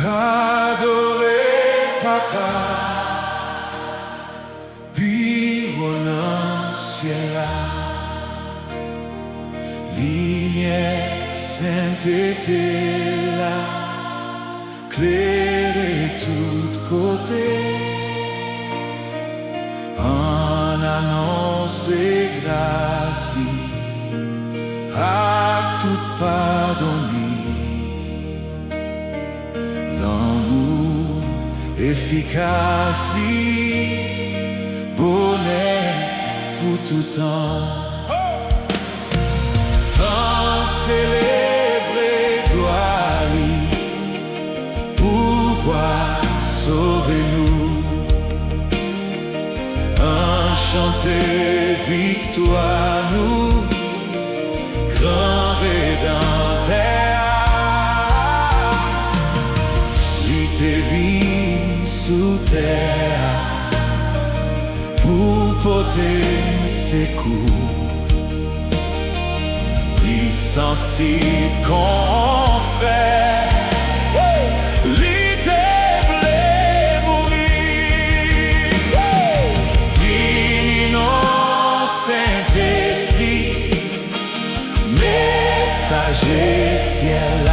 Adorez papa, puis dans ciel là, lumière sainteté là, clairer tout côté, en annoncer grâce à tout pardonner. L'amour efficace, bonheur pour tout temps. En célébrer gloire, pouvoir sauver nous. En chanter victoire nous, grand rédempteur. Tes vies sous terre pour porter ses coups, plus sensible qu'on fait. L'éternel mourir, vini non Saint-Esprit, messager ciel.